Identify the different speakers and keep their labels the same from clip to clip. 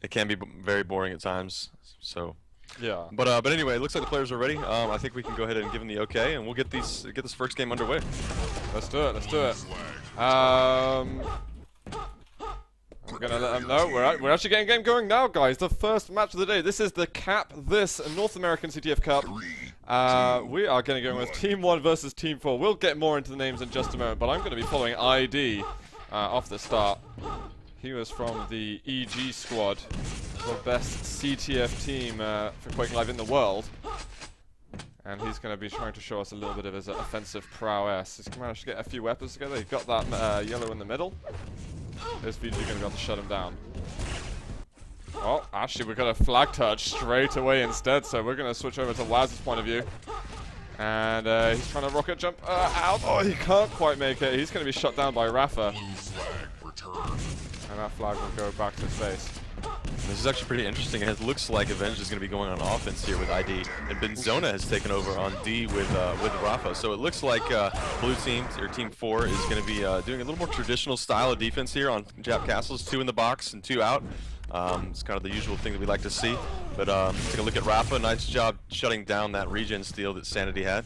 Speaker 1: It can be very boring at times. So.
Speaker 2: Yeah.
Speaker 1: But anyway, it looks like the players are ready. I think we can go ahead and give them the okay, and we'll get this first game underway.
Speaker 2: Let's do it. Let's do it. I'm gonna let them know we're actually getting game going now, guys. The first match of the day. This is the CAP this North American CTF Cup. We are going to go with Team 1 versus Team 4. We'll get more into the names in just a moment, but I'm going to be following ID off the start. He was from the EG squad, the best CTF team for Quake Live in the world. And he's going to be trying to show us a little bit of his offensive prowess. He's managed to get a few weapons together. He's got that yellow in the middle. This VG going to be able to shut him down. Oh, actually, we got a flag touch straight away instead, so we're going to switch over to Waz's point of view. And he's trying to rocket jump out. Oh, he can't quite make it. He's going to be shut down by Rafa. And that flag will go back to his face.
Speaker 1: This is actually pretty interesting. It looks like Avenge is going to be going on offense here with ID, and Benzona has taken over on D with Rafa. So it looks like blue team, or Team 4, is going to be doing a little more traditional style of defense here on Jap Castles, 2 in the box and 2 out. It's kind of the usual thing that we like to see. But take a look at Rafa. Nice job shutting down that regen steal that Sanity had.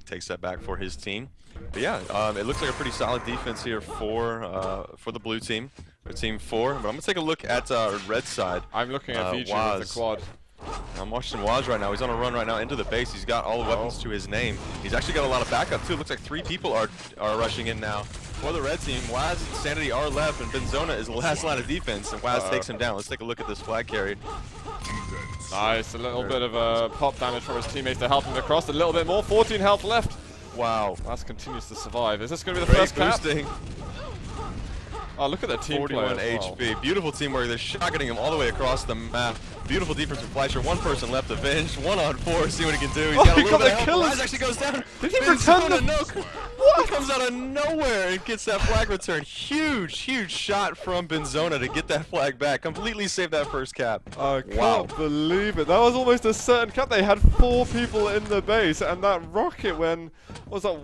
Speaker 1: Takes that back for his team. But yeah, it looks like a pretty solid defense here for the blue team, or Team 4. But I'm gonna take a look at red side.
Speaker 2: I'm looking at VG with the quad.
Speaker 1: I'm watching Waz right now. He's on a run right now into the base. He's got all the weapons to his name. He's actually got a lot of backup too. It looks like 3 people are rushing in now for the red team. Waz and Sanity are left, and Benzona is the last line of defense, and Waz takes him down. Let's take a look at this flag carried.
Speaker 2: Nice, a little bit of pop damage from his teammates to help him across. A little bit more, 14 health left.
Speaker 1: Wow.
Speaker 2: Waz continues to survive. Is this going to be the first cap? Oh, look at the team
Speaker 1: 41
Speaker 2: play
Speaker 1: HP.
Speaker 2: well.
Speaker 1: Beautiful teamwork. They're shotgunning him all the way across the map. Beautiful defense from Fleischer. 1 person left. Avenge. 1 on 4. See what he can do. He's got a little bit of health. Waz actually goes down.
Speaker 2: Did he return the...
Speaker 1: What? He comes out of nowhere and gets that flag return. Huge shot from Benzona to get that flag back. Completely saved that first cap.
Speaker 2: I can't believe it. That was almost a certain cap. They had 4 people in the base, and that rocket when... What was that?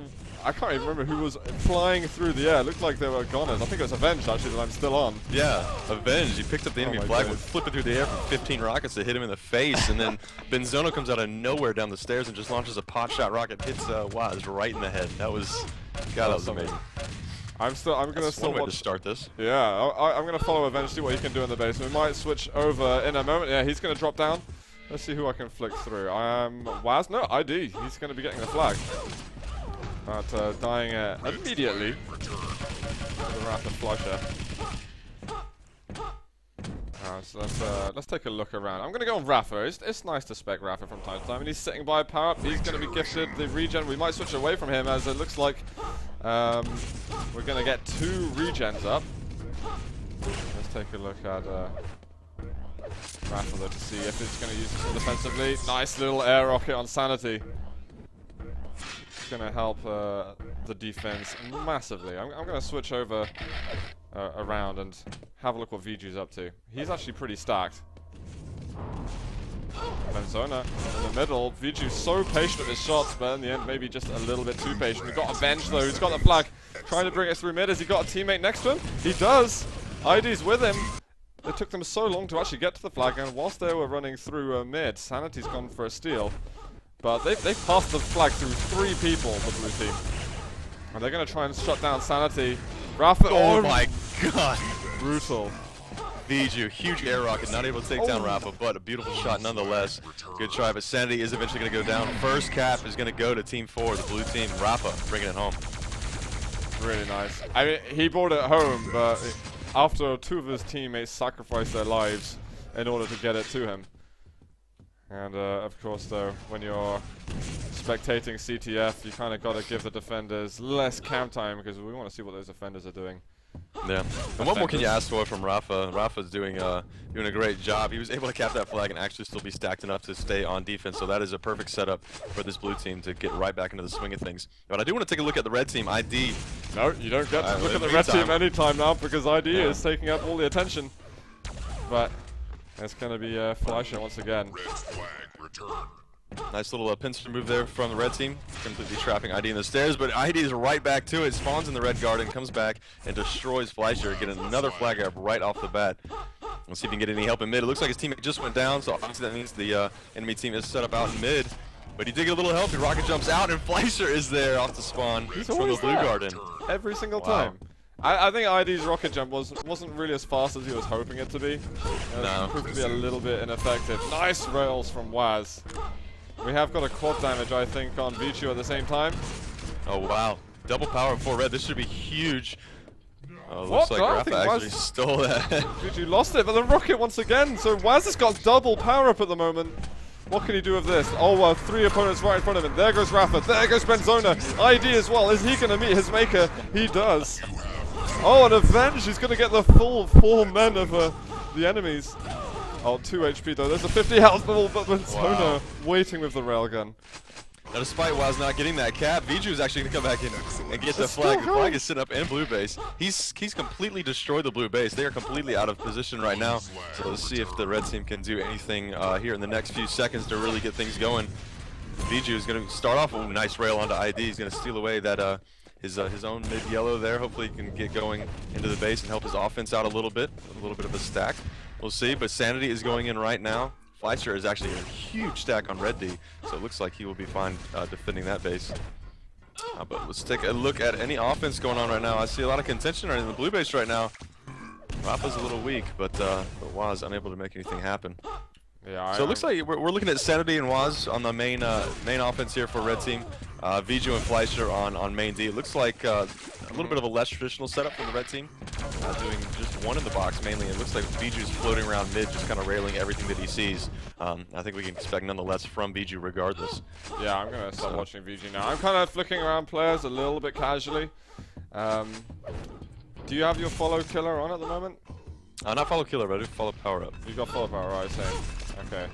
Speaker 2: I can't even remember who was flying through the air. It looked like they were goners. I think it was Avenge, actually, that I'm still on.
Speaker 1: Yeah, Avenge. He picked up the enemy flag, would flip it through the air for 15 rockets to hit him in the face, and then Benzona comes out of nowhere down the stairs and just launches a pot shot rocket, hits Waz right in the head. That was, God, that was amazing.
Speaker 2: I'm gonna still watch.
Speaker 1: To start this.
Speaker 2: Yeah, I'm gonna follow Avenge, see what he can do in the base. We might switch over in a moment. Yeah, he's gonna drop down. Let's see who I can flick through. Waz? No, ID. He's gonna be getting the flag. But dying immediately to the wrath of Fleischer. So let's take a look around. I'm gonna go on Rafa. It's nice to spec Rafa from time to time, and he's sitting by a power up. He's gonna be gifted the regen. We might switch away from him, as it looks like we're gonna get 2 regens up. Let's take a look at Rafa though to see if he's gonna use this defensively. Nice little air rocket on Sanity. Going to help the defense massively. I'm going to switch over around and have a look what VG's up to. He's actually pretty stacked. Benzona in the middle. VG's so patient with his shots, but in the end maybe just a little bit too patient. We've got Avenge though, who's got the flag, trying to bring us through mid. Has he got a teammate next to him? He does! ID's with him. It took them so long to actually get to the flag, and whilst they were running through mid, Sanity's gone for a steal. But they've passed the flag through 3 people, the blue team. And they're going to try and shut down Sanity. Rafa,
Speaker 1: oh my god.
Speaker 2: Brutal.
Speaker 1: Viju, huge air rocket, not able to take down Rafa, but a beautiful shot nonetheless. Good try, but Sanity is eventually going to go down. First cap is going to go to Team 4, the blue team. Rafa bringing it home.
Speaker 2: Really nice. I mean, he brought it home, but after 2 of his teammates sacrificed their lives in order to get it to him. And of course though, when you're spectating CTF, you kind of got to give the defenders less cam time, because we want to see what those defenders are doing.
Speaker 1: Yeah. And what more can you ask for from Rafa? Rafa's doing a great job. He was able to cap that flag and actually still be stacked enough to stay on defense, so that is a perfect setup for this blue team to get right back into the swing of things. But I do want to take a look at the red team, ID.
Speaker 2: No, you don't get to look at the red team anytime now, because ID is taking up all the attention. But it's going to be Fleischer once again.
Speaker 1: Nice little pincer move there from the red team, completely trapping ID in the stairs, but ID is right back to it, spawns in the red garden, comes back and destroys Fleischer, getting another flag up right off the bat. Let's see if he can get any help in mid. It looks like his teammate just went down, so obviously that means the enemy team is set up out in mid. But he did get a little help. He rocket jumps out, and Fleischer is there off the spawn from the blue garden.
Speaker 2: Every single time. I think ID's rocket jump wasn't really as fast as he was hoping it to be. It proved to be a little bit ineffective. Nice rails from Waz. We have got a quad damage, I think, on Vichu at the same time.
Speaker 1: Oh wow, double power for red. This should be huge. Looks like Rafa actually stole that.
Speaker 2: Vichu lost it, but the rocket once again. So Waz has got double power up at the moment. What can he do with this? Oh, well, 3 opponents right in front of him. There goes Rafa. There goes Benzona. ID as well. Is he going to meet his maker? He does. Oh, and Avenge. He's going to get the full 4 men of the enemies. Oh, 2 HP though. There's a 50 health bubble, but Benzona waiting with the railgun.
Speaker 1: Now, despite Waz not getting that cap, Viju is actually going to come back in and get the flag. The flag is sitting up in blue base. He's completely destroyed the blue base. They are completely out of position right now. So let's see if the red team can do anything here in the next few seconds to really get things going. Viju is going to start off with a nice rail onto ID. He's going to steal away that his own mid yellow there. Hopefully he can get going into the base and help his offense out a little bit of a stack. We'll see, but Sanity is going in right now. Fleischer is actually a huge stack on red D, so it looks like he will be fine defending that base. But let's take a look at any offense going on right now. I see a lot of contention right in the blue base right now. Rafa's a little weak, but Waz unable to make anything happen.
Speaker 2: Yeah.
Speaker 1: So it looks like we're looking at Sanity and Waz on the main offense here for red team. Viju and Fleischer on main D. It looks like a little bit of a less traditional setup from the red team, doing just one in the box mainly. It looks like Viju's floating around mid, just kind of railing everything that he sees. I think we can expect nonetheless from Viju regardless.
Speaker 2: Yeah, I'm going to start watching Viju now. I'm kind of flicking around players a little bit casually. Do you have your follow killer on at the moment?
Speaker 1: Not follow killer, but I do follow power up.
Speaker 2: You got follow power, right? Same. Okay.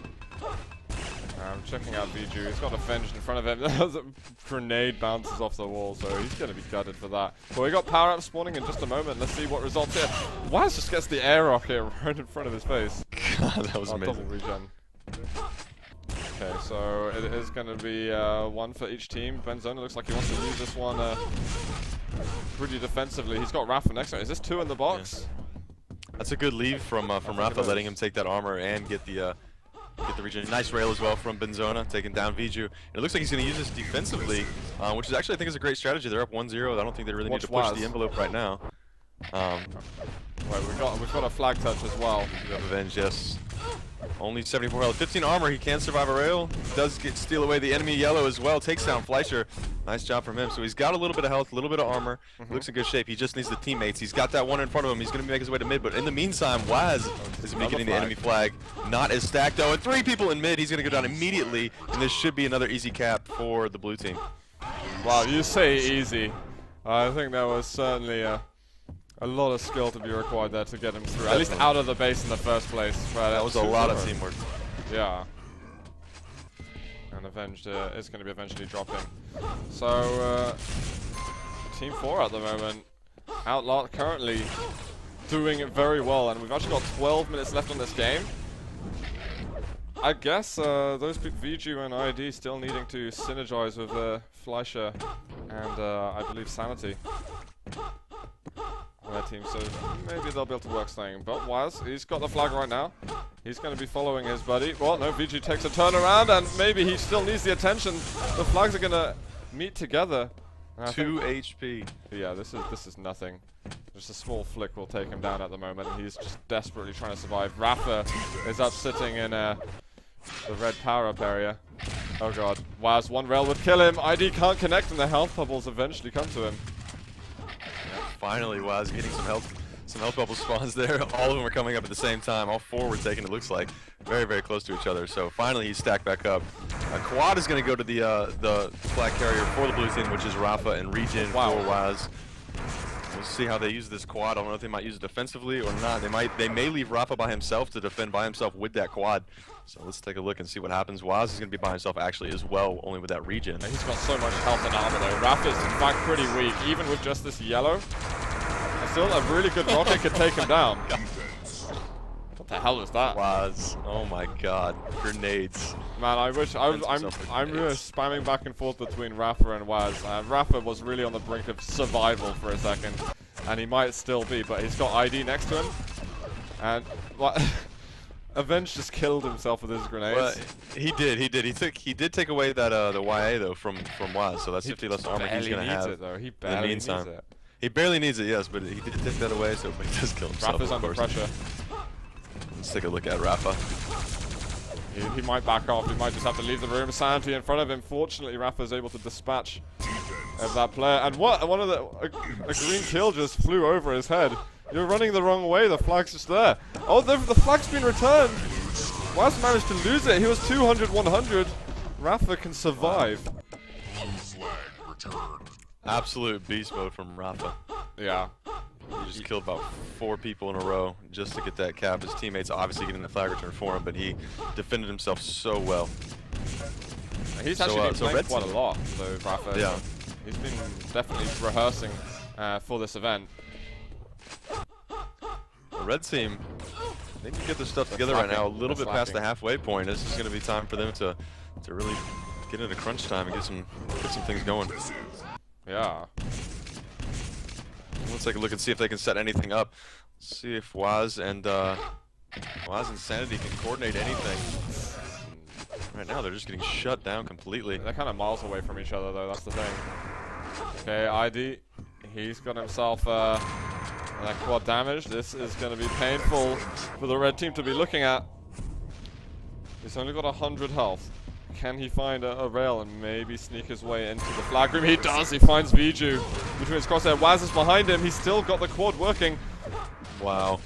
Speaker 2: I'm checking out Viju. He's got a Fenge in front of him. The grenade bounces off the wall, so he's going to be gutted for that. But we got power up spawning in just a moment. Let's see what results here. Waz just gets the air rocket right in front of his face.
Speaker 1: God, that was amazing.
Speaker 2: Double regen. Okay, so it is going to be 1 for each team. Benzona looks like he wants to use this one pretty defensively. He's got Rafa next to him. Is this 2 in the box?
Speaker 1: Yeah. That's a good leave from Rafa, letting him take that armor and get the regen. Nice rail as well from Benzona, taking down Viju. And it looks like he's going to use this defensively, which is actually, I think, is a great strategy. They're up 1-0. I don't think they really need to push the envelope right now.
Speaker 2: Right, we've got a flag touch as well.
Speaker 1: We have Avenge, yes. Only 74 health, 15 armor. He can survive a rail. Does steal away the enemy yellow as well. Takes down Fleischer. Nice job from him. So he's got a little bit of health, a little bit of armor. Looks in good shape. He just needs the teammates. He's got that one in front of him. He's going to make his way to mid. But in the meantime, Waz is getting the enemy flag. Not as stacked though. And 3 people in mid. He's going to go down immediately. And this should be another easy cap for the blue team.
Speaker 2: Wow, you say easy. I think that was certainly a lot of skill to be required there to get him through. At least out of the base in the first place.
Speaker 1: That was a lot of teamwork.
Speaker 2: Yeah. And Avenged is going to be eventually dropping. So, Team 4 at the moment. Outlaw currently doing it very well. And we've actually got 12 minutes left on this game. I guess those Viju and ID still needing to synergize with Fleischer and I believe Sanity. On their team, so maybe they'll be able to work something. But Waz, he's got the flag right now. He's going to be following his buddy. Well, no, Viju takes a turn around, and maybe he still needs the attention. The flags are going to meet together.
Speaker 1: 2 HP.
Speaker 2: Yeah, this is nothing. Just a small flick will take him down at the moment. He's just desperately trying to survive. Rafa is up sitting in the red power-up area. Oh god. Waz, one rail would kill him. ID can't connect, and the health bubbles eventually come to him.
Speaker 1: Finally, Waz getting some health bubble spawns there. All of them are coming up at the same time. All 4 were taken, it looks like. Very, very close to each other. So finally, he's stacked back up. Quad is going to go to the flag carrier for the blue team, which is Rafa, and regen for Waz. We'll see how they use this quad. I don't know if they might use it defensively or not. They may leave Rafa by himself to defend by himself with that quad. So let's take a look and see what happens. Waz is going to be by himself actually as well, only with that regen.
Speaker 2: He's got so much health and armor though. Rafa's in fact pretty weak, even with just this yellow. Still, a really good rocket could take him down. What the hell is that?
Speaker 1: Waz, oh my god, grenades.
Speaker 2: Man, I wish I'm spamming back and forth between Rafa and Waz. Rafa was really on the brink of survival for a second, and he might still be, but he's got ID next to him. And what? Avenge just killed himself with his grenades.
Speaker 1: Well, he did. He did take away that the YA though from Waz, so that's 50 less armor he's gonna have.
Speaker 2: It, though. He barely needs it.
Speaker 1: He barely needs it, yes, but he did take that away, so he does kill himself.
Speaker 2: Rafa's under pressure.
Speaker 1: Let's take a look at Rafa.
Speaker 2: He might back off. He might just have to leave the room. Sanity in front of him. Fortunately, Rafa's able to dispatch of that player. And what? One of the a green kill just flew over his head. You're running the wrong way. The flag's just there. Oh, the flag's been returned. Waz managed to lose it. He was 200, 100. Rafa can survive.
Speaker 1: Absolute beast mode from Rafa.
Speaker 2: Yeah.
Speaker 1: He just killed about 4 people in a row just to get that cap. His teammates obviously getting the flag return for him, but he defended himself so well.
Speaker 2: He's actually been playing quite a lot, though, Rafa.
Speaker 1: Yeah.
Speaker 2: He's been definitely rehearsing for this event.
Speaker 1: The red team, they can get their stuff together right now, a little bit past the halfway point. This is going to be time for them to really get into crunch time and get some things going.
Speaker 2: Yeah.
Speaker 1: Let's take a look and see if they can set anything up. See if Waz and Sanity can coordinate anything. Right now, they're just getting shut down completely.
Speaker 2: They're kind of miles away from each other, though. That's the thing. Okay, ID. He's got himself that quad damage. This is going to be painful for the red team to be looking at. He's only got 100 health. Can he find a rail and maybe sneak his way into the flag room? He does. He finds Viju between his crosshair. Waz is behind him. He's still got the quad working.
Speaker 1: Wow.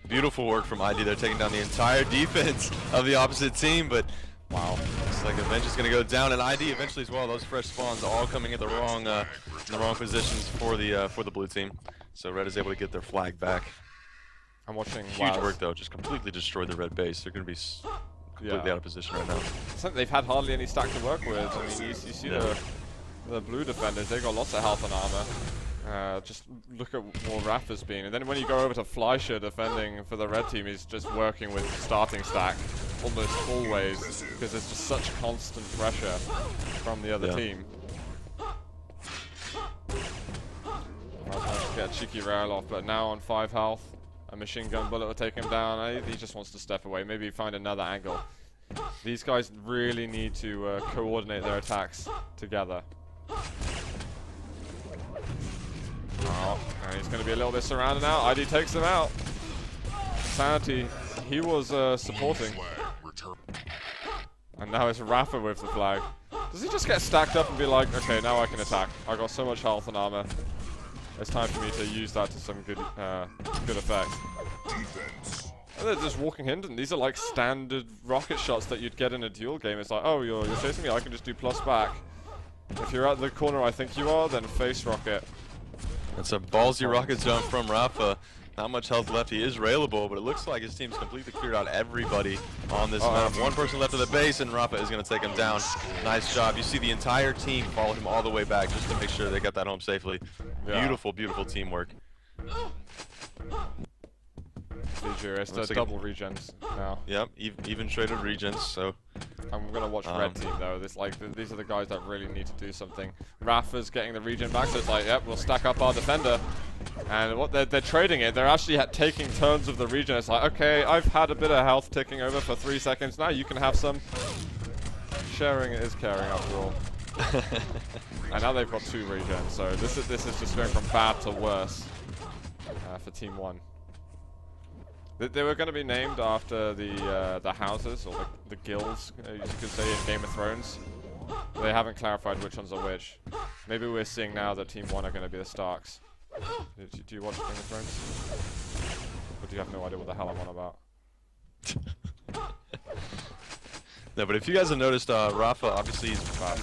Speaker 1: Beautiful work from ID. They're taking down the entire defense of the opposite team, but wow. Looks like Avenge is going to go down, and ID eventually as well. Those fresh spawns all coming in the wrong positions for the blue team. So red is able to get their flag back.
Speaker 2: I'm watching
Speaker 1: Huge work though. Just completely destroyed the red base. They're going to be completely out of position right now.
Speaker 2: They've had hardly any stack to work with. I mean, you see the blue defenders, they've got lots of health and armor. Just look at what Rafa's been. And then when you go over to Fleischer defending for the red team, he's just working with starting stack almost always because there's just such constant pressure from the other team. I was managed to get a cheeky rail off, but now on 5 health. A machine gun bullet will take him down. He just wants to step away, maybe find another angle. These guys really need to coordinate their attacks together. Oh, and he's going to be a little bit surrounded now. ID takes him out. Sanity, he was supporting. And now it's Rafa with the flag. Does he just get stacked up and be like, okay, now I can attack. I got so much health and armor. It's time for me to use that to some good effect. And they're just walking in, and these are like standard rocket shots that you'd get in a duel game. It's like, oh, you're chasing me, I can just do plus back. If you're at the corner I think you are, then face rocket.
Speaker 1: It's a ballsy rocket jump from Rafa. Not much health left. He is railable, but it looks like his team's completely cleared out everybody on this map. One person left of the base, and Rafa is going to take him down. Nice job. You see the entire team follow him all the way back just to make sure they got that home safely. Yeah. Beautiful, beautiful teamwork.
Speaker 2: It's the double regens now.
Speaker 1: Yep, even traded regens. So
Speaker 2: I'm gonna watch red team though. These are the guys that really need to do something. Rafa's getting the regen back, so it's like, yep, we'll stack up our defender. And what they're trading it. They're actually taking turns of the regen. It's like, okay, I've had a bit of health ticking over for 3 seconds. Now you can have some. Sharing is caring after all. And now they've got 2 regens. So this is just going from bad to worse for Team 1. They were going to be named after the houses, or the guilds, you could say, in Game of Thrones. They haven't clarified which ones are which. Maybe we're seeing now that Team 1 are going to be the Starks. Do you watch Game of Thrones? Or do you have no idea what the hell I'm on about?
Speaker 1: No, but if you guys have noticed, Rafa, obviously, he's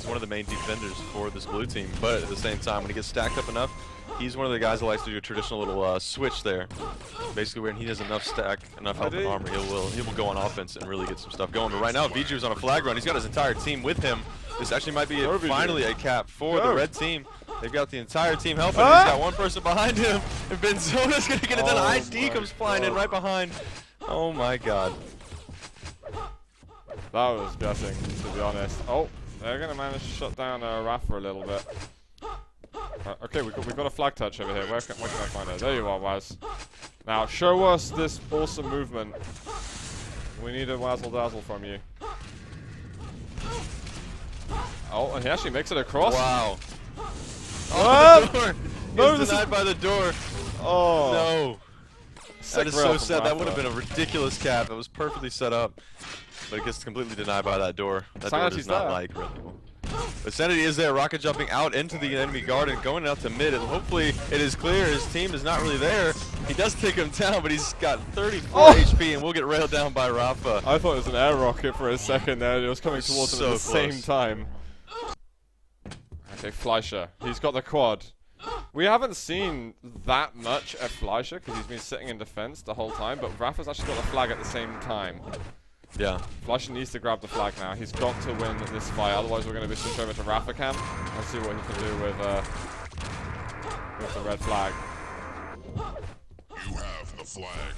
Speaker 1: one of the main defenders for this blue team, but at the same time, when he gets stacked up enough, he's one of the guys that likes to do a traditional little switch there. Basically, when he has enough stack, enough health and armor, he will go on offense and really get some stuff going. But right now, Viju's on a flag run. He's got his entire team with him. This actually might be finally a cap for the red team. They've got the entire team helping. He's got one person behind him, and Benzona's going to get it done. ID comes flying in right behind. Oh my god.
Speaker 2: That was gutting, to be honest. Oh, they're going to manage to shut down Rafa a little bit. Okay, we've got a flag touch over here. Where can I find it? There you are, Waz. Now, show us this awesome movement. We need a Wazzle Dazzle from you. Oh, and he actually makes it across.
Speaker 1: Wow.
Speaker 2: What?
Speaker 1: The door.
Speaker 2: No,
Speaker 1: He's
Speaker 2: this
Speaker 1: denied
Speaker 2: is...
Speaker 1: by the door.
Speaker 2: Oh.
Speaker 1: No.
Speaker 2: Sick
Speaker 1: That is
Speaker 2: rail
Speaker 1: so
Speaker 2: from
Speaker 1: sad. That would have
Speaker 2: Rafa.
Speaker 1: been a ridiculous cap. It was perfectly set up. But it gets completely denied by that door. That door
Speaker 2: Sanity's
Speaker 1: does not
Speaker 2: there.
Speaker 1: like Red Bull. But Sanity is there, rocket jumping out into the enemy garden, going out to mid, and hopefully it is clear his team is not really there. He does take him down, but he's got 34 HP, and we'll get railed down by Rafa.
Speaker 2: I thought it was an air rocket for a second there. It was coming towards him at the same time. Okay, Fleischer. He's got the quad. We haven't seen that much at Fleischer because he's been sitting in defense the whole time, but Rafa's actually got the flag at the same time.
Speaker 1: Yeah.
Speaker 2: Fleischer needs to grab the flag now. He's got to win this fight, otherwise we're going to be switched over to Rafa camp and see what he can do with the red flag.
Speaker 3: You have the flag.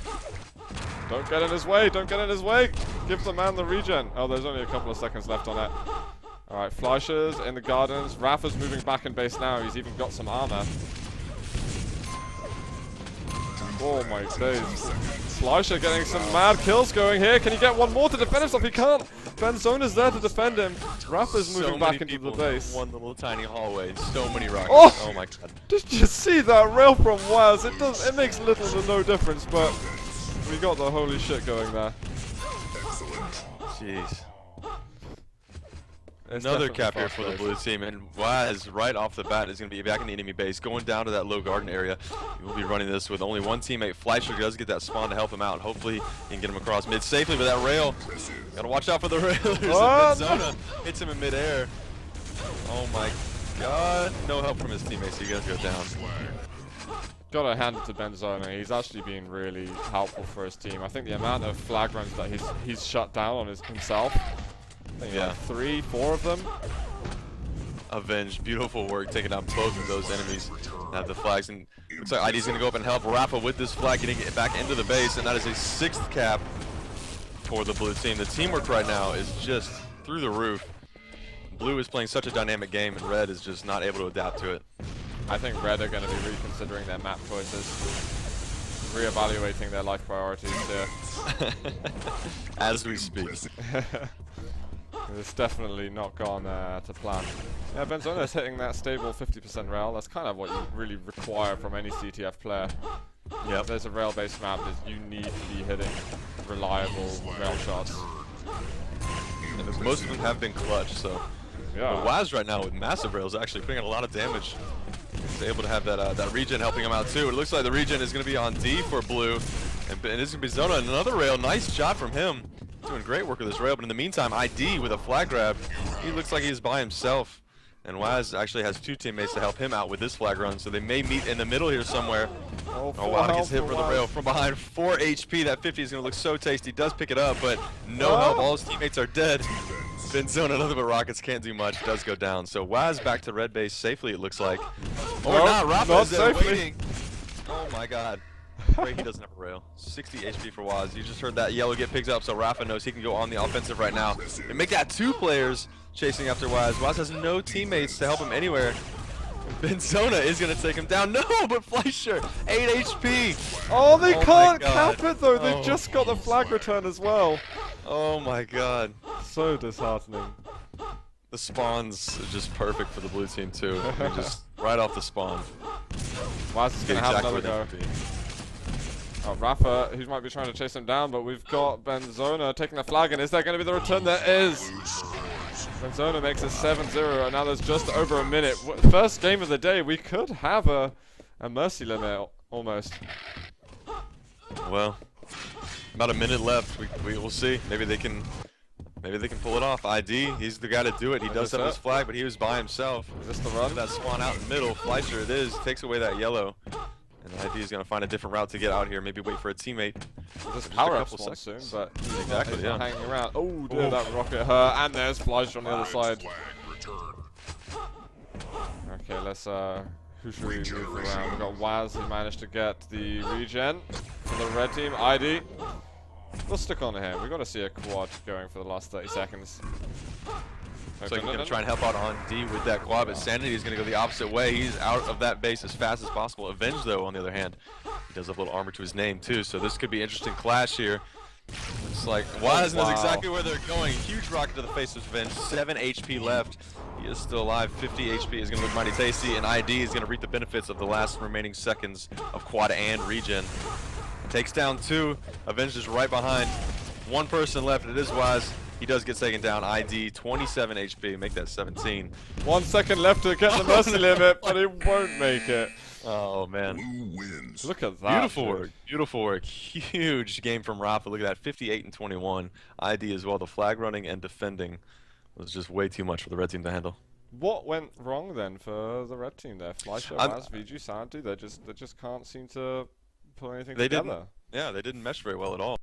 Speaker 2: Don't get in his way, don't get in his way! Give the man the regen. Oh, there's only a couple of seconds left on it. Alright, Fleischer's in the gardens. Rafa's moving back in base now. He's even got some armor. Oh my days. Fleischer getting some mad kills going here. Can he get one more to defend himself? He can't. Benzona's there to defend him. Rafa's moving back into the base.
Speaker 1: One little tiny hallway. So many rockets.
Speaker 2: Oh!
Speaker 1: My god.
Speaker 2: Did you see that rail from Waz? It makes little to no difference, but we got the holy shit going there.
Speaker 1: Jeez.
Speaker 2: It's
Speaker 1: Another
Speaker 2: definitely
Speaker 1: cap here for the
Speaker 2: frustrating.
Speaker 1: blue team, and Waz right off the bat is going to be back in the enemy base, going down to that low garden area. He will be running this with only one teammate. Fleischer does get that spawn to help him out. Hopefully he can get him across mid safely, but that rail, gotta watch out for the railers.
Speaker 2: Oh,
Speaker 1: Benzona hits him in midair. Oh my god. No help from his teammates, so he does go down.
Speaker 2: Gotta hand it to Benzona. He's actually been really helpful for his team. I think the amount of flag runs that he's shut down on himself. I think like 3, 4 of them.
Speaker 1: Avenged. Beautiful work taking out both of those enemies. Have the flags, and looks like ID's going to go up and help Rafa with this flag, getting it back into the base, and that is a 6th cap for the blue team. The teamwork right now is just through the roof. Blue is playing such a dynamic game, and Red is just not able to adapt to it.
Speaker 2: I think Red are going to be reconsidering their map choices, reevaluating their life priorities here.
Speaker 1: As we speak.
Speaker 2: It's definitely not gone to plan. Yeah, Benzona's hitting that stable 50% rail. That's kind of what you really require from any CTF player.
Speaker 1: Yeah.
Speaker 2: If there's a rail-based map, you need to be hitting reliable rail shots.
Speaker 1: And most of them have been clutch, so.
Speaker 2: Yeah.
Speaker 1: But Waz right now with massive rails actually putting in a lot of damage. He's able to have that regen helping him out too. It looks like the regen is going to be on D for blue. And it's going to be Zona. Another rail. Nice shot from him. Doing great work with this rail, but in the meantime, ID with a flag grab. He looks like he's by himself. And Waz actually has 2 teammates to help him out with this flag run, so they may meet in the middle here somewhere.
Speaker 2: Oh
Speaker 1: Wow, gets hit for the rail from behind. 4 HP, that 50 is going to look so tasty. He does pick it up, but no help. All his teammates are dead. Benzona, nothing but rockets, can't do much, does go down. So Waz back to red base safely, it looks like. Or not, Rafa is there waiting. Oh my god. Great, he doesn't have a rail. 60 HP for Waz. You just heard that yellow get picked up, so Rafa knows he can go on the offensive right now. And make that 2 players chasing after Waz. Waz has no teammates to help him anywhere. Benzona is going to take him down. No, but Fleischer, 8 HP.
Speaker 2: Oh, they can't
Speaker 1: God.
Speaker 2: cap it though. They've just got the flag return as well.
Speaker 1: Oh my god.
Speaker 2: So disheartening.
Speaker 1: The spawns are just perfect for the blue team too. I mean, just right off the spawn.
Speaker 2: Waz is going to have
Speaker 1: Exactly
Speaker 2: another
Speaker 1: where
Speaker 2: go.
Speaker 1: they should be.
Speaker 2: Oh, Rafa, who might be trying to chase him down, but we've got Benzona taking the flag, and is there going to be the return? There is! Benzona makes it 7-0, and now there's just over a minute. First game of the day, we could have a mercy limit, almost.
Speaker 1: Well, about a minute left. We will see. Maybe they can pull it off. ID, he's the guy to do it. He does have his flag, but he was by himself.
Speaker 2: Is this the run?
Speaker 1: That spawn out in the middle. Fleischer it is. Takes away that yellow. And ID is going to find a different route to get out here. Maybe wait for a teammate.
Speaker 2: There's power up spawn soon, but
Speaker 1: Exactly,
Speaker 2: he's not
Speaker 1: yeah.
Speaker 2: hanging around. Oh, dear, that rocket hurt. And there's Fleischer on the other side. Okay, let's who should we move around? We've got Waz who managed to get the regen for the red team. ID. We'll stick on him. We've got to see a quad going for the last 30 seconds.
Speaker 1: Looks like he's going to try and help out on D with that quad, but Sanity is going to go the opposite way. He's out of that base as fast as possible. Avenge, though, on the other hand, he does have a little armor to his name, too, so this could be an interesting clash here. Looks like Waz knows exactly where they're going. Huge rocket to the face of Avenge. 7 HP left. He is still alive. 50 HP is going to look mighty tasty, and ID is going to reap the benefits of the last remaining seconds of quad and regen. Takes down 2. Avenge is right behind. 1 person left. It is Waz. He does get taken down. ID 27 HP. Make that 17.
Speaker 2: 1 second left to get the mercy limit, but he won't make it.
Speaker 1: Oh man.
Speaker 3: Blue wins.
Speaker 2: Look at that.
Speaker 1: Beautiful work. Beautiful work. Huge game from Rafa. Look at that. 58 and 21. ID as well. The flag running and defending was just way too much for the red team to handle.
Speaker 2: What went wrong then for the red team there? Fleischer, Waz, VG, Sanity, they just can't seem to put anything together.
Speaker 1: Yeah, they didn't mesh very well at all.